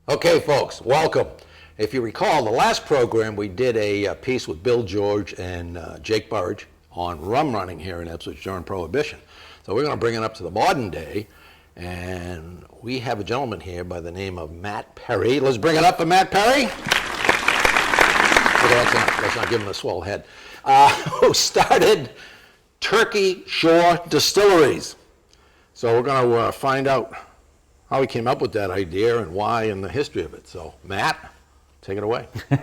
Okay, folks, welcome. If you recall, the last program we did a piece with Bill George and Jake Burridge on rum running here in Ipswich during Prohibition. So we're going to bring it up to the modern day, and we have a gentleman here by the name of Matt Perry. Let's bring it up for Matt Perry. Let's not give him a swell head. Who started Turkey Shore Distilleries. So we're going to find out how he came up with that idea and why and the history of it. So, Matt, take it away. All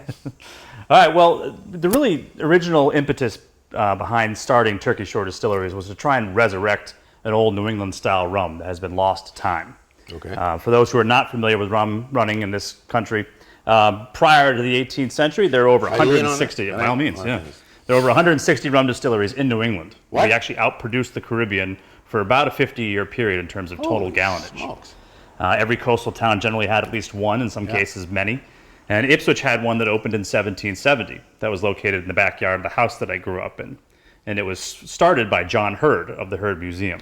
right, well, the really original impetus behind starting Turkey Shore Distilleries was to try and resurrect an old New England style rum that has been lost to time. Okay. For those who are not familiar with rum running in this country, prior to the 18th century, there were over 160, by all means, yeah. There were over 160 rum distilleries in New England. What? We actually outproduced the Caribbean for about a 50-year period in terms of total gallonage. Smokes. Every coastal town generally had at least one, in some cases many. And Ipswich had one that opened in 1770 that was located in the backyard of the house that I grew up in. And it was started by John Hurd of the Hurd Museum.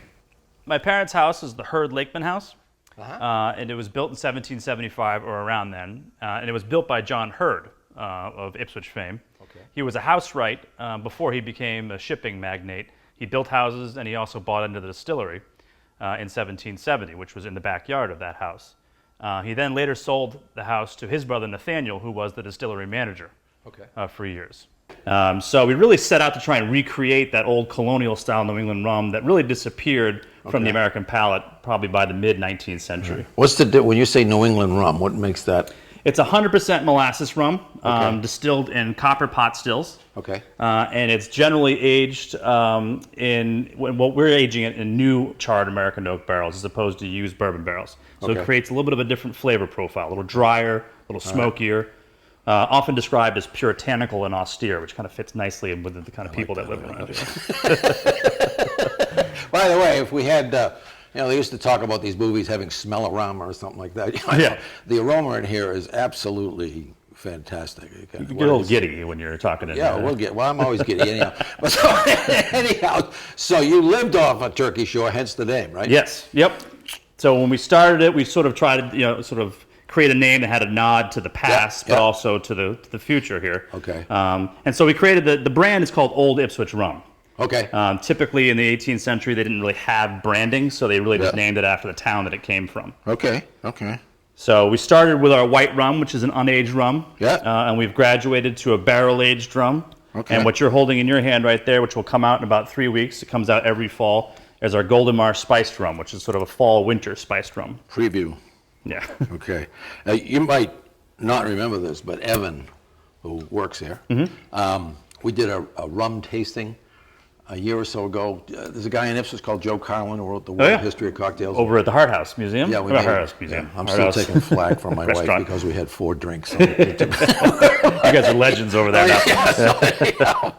My parents' house is the Hurd Lakeman House, and it was built in 1775 or around then. And it was built by John Hurd of Ipswich fame. Okay. He was a housewright before he became a shipping magnate. He built houses, and he also bought into the distillery in 1770, which was in the backyard of that house. He then later sold the house to his brother Nathaniel, who was the distillery manager for years. So we really set out to try and recreate that old colonial-style New England rum that really disappeared from the American palate probably by the mid-19th century. What's the when you say New England rum? What makes that? It's 100% molasses rum, distilled in copper pot stills. Okay. And it's generally aged we're aging it in new charred American oak barrels as opposed to used bourbon barrels. So it creates a little bit of a different flavor profile, a little drier, a little smokier, often described as puritanical and austere, which kind of fits nicely with the kind of people that live around here. By the way, if we had, they used to talk about these movies having smell of rum or something like that. The aroma in here is absolutely fantastic. You get a little giddy when you're talking to Well, I'm always giddy anyhow. But so you lived off of Turkey Shore, hence the name, right? Yes. Yep. So when we started it, we sort of tried to, create a name that had a nod to the past, but also to the future here. Okay. And so we created the brand is called Old Ipswich Rum. Okay. Typically in the 18th century, they didn't really have branding, so they really just named it after the town that it came from. Okay. Okay. So we started with our white rum, which is an unaged rum. Yeah. And we've graduated to a barrel-aged rum. Okay. And what you're holding in your hand right there, which will come out in about 3 weeks, it comes out every fall, is our Golden Marsh spiced rum, which is sort of a fall-winter spiced rum. Preview. Yeah. Okay. Now, you might not remember this, but Evan, who works here, we did a rum tasting a year or so ago. There's a guy in Ipswich called Joe Carlin who wrote the World History of Cocktails. Over at the Hart House Museum? Yeah, we did. House Museum. Yeah, I'm still taking flack from my wife because we had 4 drinks. So you guys are legends over there now.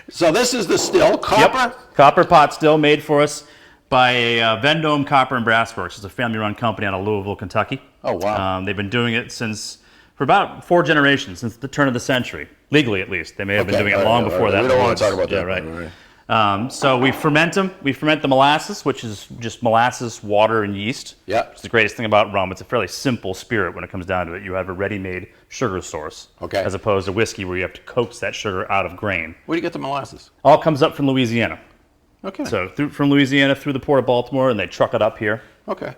So this is the still, copper? Yep. Copper pot still made for us by Vendome Copper and Brass Works. It's a family-run company out of Louisville, Kentucky. Oh, wow. They've been doing it for about 4 generations, since the turn of the century, legally at least. They may have been doing it long before that. We don't want to talk about that. Yeah, right. So we ferment them. We ferment the molasses, which is just molasses, water, and yeast. Yeah. It's the greatest thing about rum. It's a fairly simple spirit when it comes down to it. You have a ready-made sugar source, as opposed to whiskey where you have to coax that sugar out of grain. Where do you get the molasses? All comes up from Louisiana. Okay. So from Louisiana through the port of Baltimore, and they truck it up here. Okay.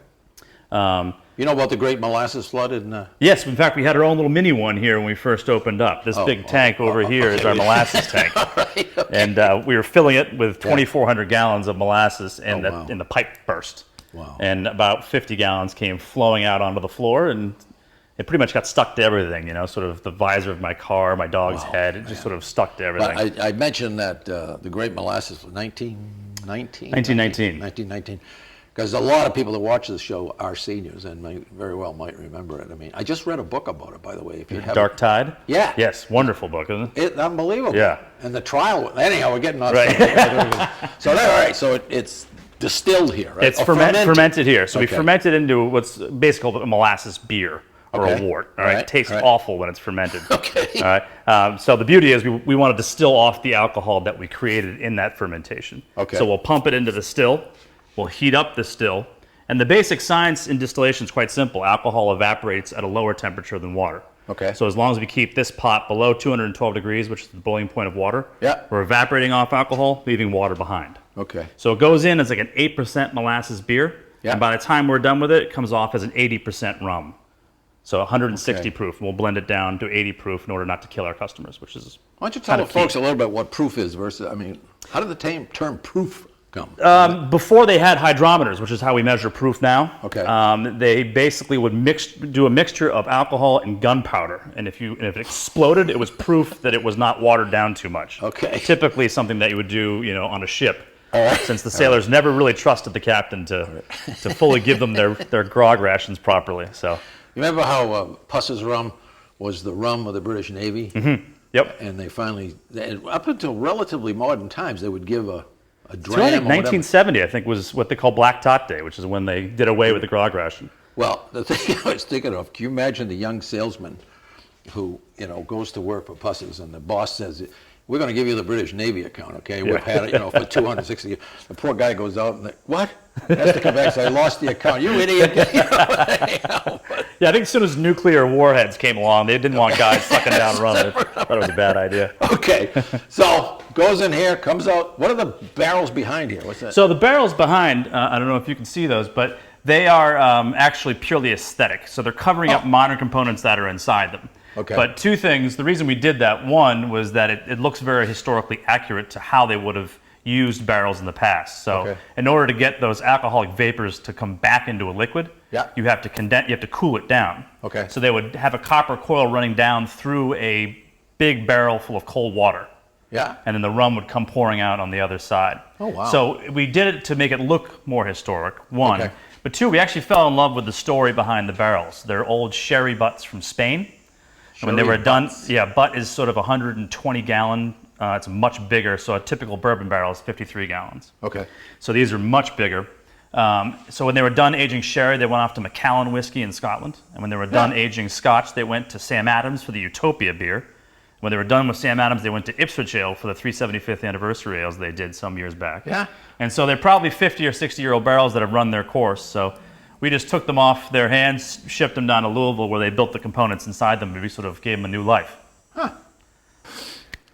You know about the Great Molasses Flood in? Yes, in fact, we had our own little mini one here when we first opened up. This big tank over here is our molasses tank. And we were filling it with 2,400 gallons of molasses, and the pipe burst. Wow. And about 50 gallons came flowing out onto the floor, and it pretty much got stuck to everything, sort of the visor of my car, my dog's head. It just sort of stuck to everything. I mentioned that the Great Molasses was 1919? 1919. 1919. Because a lot of people that watch this show are seniors and very well might remember it. I mean, I just read a book about it, by the way. If you Dark Tide? Yeah. Yes, wonderful book, isn't it? It's unbelievable. Yeah. And the trial, anyhow, we're getting on. Right. So, all right, so it's distilled here, right? It's fermented here. So we ferment it into what's basically a molasses beer or a wort. All right. It tastes awful when it's fermented. Okay. All right. So the beauty is we want to distill off the alcohol that we created in that fermentation. Okay. So we'll pump it into the still. We'll heat up the still, And the basic science in distillation is quite simple. Alcohol evaporates at a lower temperature than water. Okay. So as long as we keep this pot below 212 degrees, which is the boiling point of water, Yeah. we're evaporating off alcohol, leaving water behind. Okay. So it goes in as like an 8% molasses beer, Yeah. and by the time we're done with it, it comes off as an 80% rum. So 160 Okay. proof, and we'll blend it down to 80 proof in order not to kill our customers, which is Why don't you tell kind the of key. folks a little bit what proof is versus, I mean, how did the term proof come? Before they had hydrometers, which is how we measure proof now. Okay. They basically would do a mixture of alcohol and gunpowder, and if it exploded, it was proof that it was not watered down too much. Okay. Typically, something that you would do, on a ship, right. since the sailors never really trusted the captain to fully give them their grog rations properly. So. You remember how Puss's rum was the rum of the British Navy? Mm-hmm. Yep. And they finally, up until relatively modern times, they would give a So I dram think or whatever. 1970, I think, was what they call Black Tot Day, which is when they did away with the grog ration. Well, the thing I was thinking of, can you imagine the young salesman who, goes to work for Puss's and the boss says, we're going to give you the British Navy account, okay? We've had it, for 260 years. The poor guy goes out and, what? He has to come back and say, I lost the account. You idiot. Yeah, I think as soon as nuclear warheads came along, they didn't want guys sucking down rum. They thought it was a bad idea. Okay, so goes in here, comes out. What are the barrels behind here? What's that? So the barrels behind, I don't know if you can see those, but they are actually purely aesthetic. So they're covering up modern components that are inside them. Okay. But two things, the reason we did that, one was that it looks very historically accurate to how they would have used barrels in the past. So Okay. in order to get those alcoholic vapors to come back into a liquid, Yeah. you have to cool it down. Okay. So they would have a copper coil running down through a big barrel full of cold water. Yeah. And then the rum would come pouring out on the other side. Oh, wow. So we did it to make it look more historic, one. Okay. But two, we actually fell in love with the story behind the barrels. They're old sherry butts from Spain. When they were done, butt is sort of 120 gallon. It's much bigger, so a typical bourbon barrel is 53 gallons. Okay. So these are much bigger. So when they were done aging sherry, they went off to Macallan whiskey in Scotland. And when they were done aging scotch, they went to Sam Adams for the Utopia beer. When they were done with Sam Adams, they went to Ipswich Ale for the 375th anniversary ales they did some years back. Yeah. And so they're probably 50 or 60-year-old barrels that have run their course. So we just took them off their hands, shipped them down to Louisville where they built the components inside them, and we sort of gave them a new life. Huh.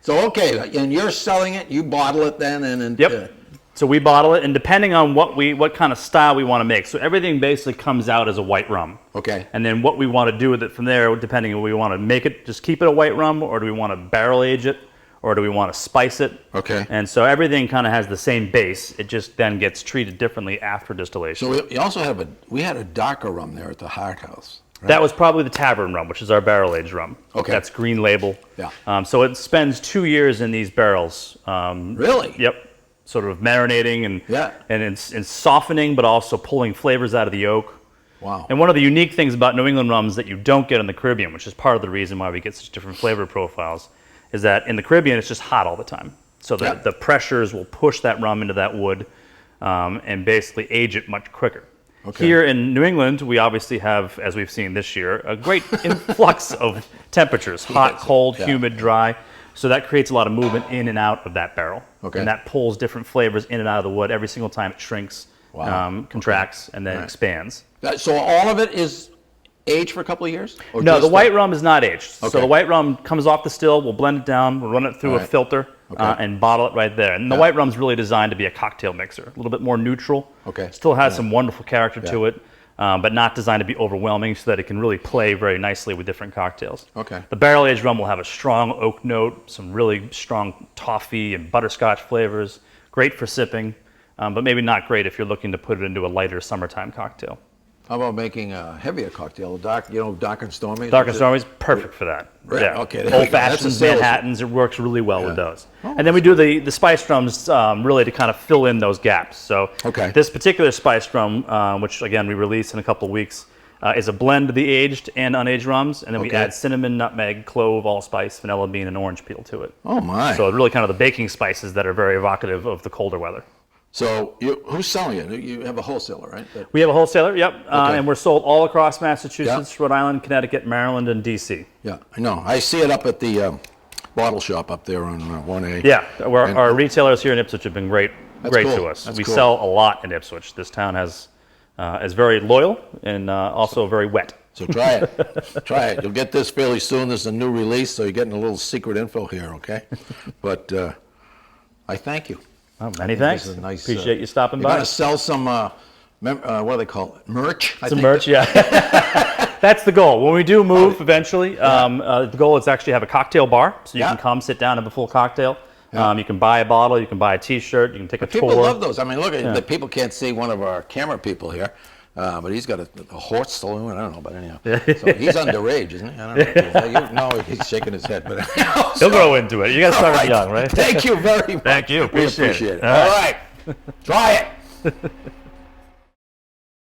So, okay, and you're selling it, you bottle it then, and Yep. So we bottle it, and depending on what kind of style we want to make. So everything basically comes out as a white rum. okay. And then what we want to do with it from there, depending on what we want to make it, just keep it a white rum, or do we want to barrel age it, or do we want to spice it? Okay. And so everything kind of has the same base. It just then gets treated differently after distillation. So we also have we had a darker rum there at the Hart House. Right? That was probably the tavern rum, which is our barrel aged rum. Okay. That's green label. Yeah. So it spends 2 years in these barrels. Really? Yep. Sort of marinating and Yeah. it's softening, but also pulling flavors out of the oak. Wow. And one of the unique things about New England rums that you don't get in the Caribbean, which is part of the reason why we get such different flavor profiles, is that in the Caribbean it's just hot all the time. So the pressures will push that rum into that wood and basically age it much quicker. Okay. Here in New England, we obviously have, as we've seen this year, a great influx of temperatures, hot, cold, Yeah. humid, dry. So that creates a lot of movement in and out of that barrel. Okay. And that pulls different flavors in and out of the wood every single time it shrinks, Wow. contracts, and then Right. expands. So all of it is aged for a couple of years? Or No, just the white rum is not aged. Okay. So the white rum comes off the still, we'll blend it down, we'll run it through a Alright. filter, Okay. and bottle it right there. And the white rum's really designed to be a cocktail mixer, a little bit more neutral. Okay. Still has some wonderful character to Yeah. it, but not designed to be overwhelming so that it can really play very nicely with different cocktails. Okay. The barrel aged rum will have a strong oak note, some really strong toffee and butterscotch flavors, great for sipping, but maybe not great if you're looking to put it into a lighter summertime cocktail. How about making a heavier cocktail, dark and stormy? Dark and Stormy is perfect for that. Right, Yeah. okay, there we go. Old That's fashions, a sales- Manhattans, it works really well with Yeah. those. And then we do the spice rums really to kind of fill in those gaps. So Okay. this particular spice rum, which again we release in a couple of weeks, is a blend of the aged and unaged rums, and then we Okay. add cinnamon, nutmeg, clove, allspice, vanilla bean, and orange peel to it. Oh, my. So really kind of the baking spices that are very evocative of the colder weather. So who's selling it? You have a wholesaler, right? We have a wholesaler, yep, Okay. and we're sold all across Massachusetts, Rhode Island, Connecticut, Maryland, and D.C. Yeah, I know. I see it up at the bottle shop up there on 1A. Yeah, our And- retailers here in Ipswich have been great That's to cool. us. That's We cool. sell a lot in Ipswich. This town has as very loyal and also very wet. So try it. Try it. You'll get this fairly soon. This is a new release, so you're getting a little secret info here, okay? But I thank you. Oh, many thanks. This is a nice, Appreciate you stopping you're by. going to sell some, what do they call it? Merch? Some merch, yeah. That's the goal. When we do move eventually, the goal is actually have a cocktail bar, so you can come sit down and have a full cocktail. You can buy a bottle, you can buy a T-shirt, you can take a tour. People love those. I mean, look, the people can't see one of our camera people here, but he's got a horse saloon. I don't know, but anyhow. So he's underage, isn't he? I don't know. No, he's shaking his head. But he'll grow into it. You got to start him young, right? Thank you very much. Thank you. Appreciate it. All right. Try it.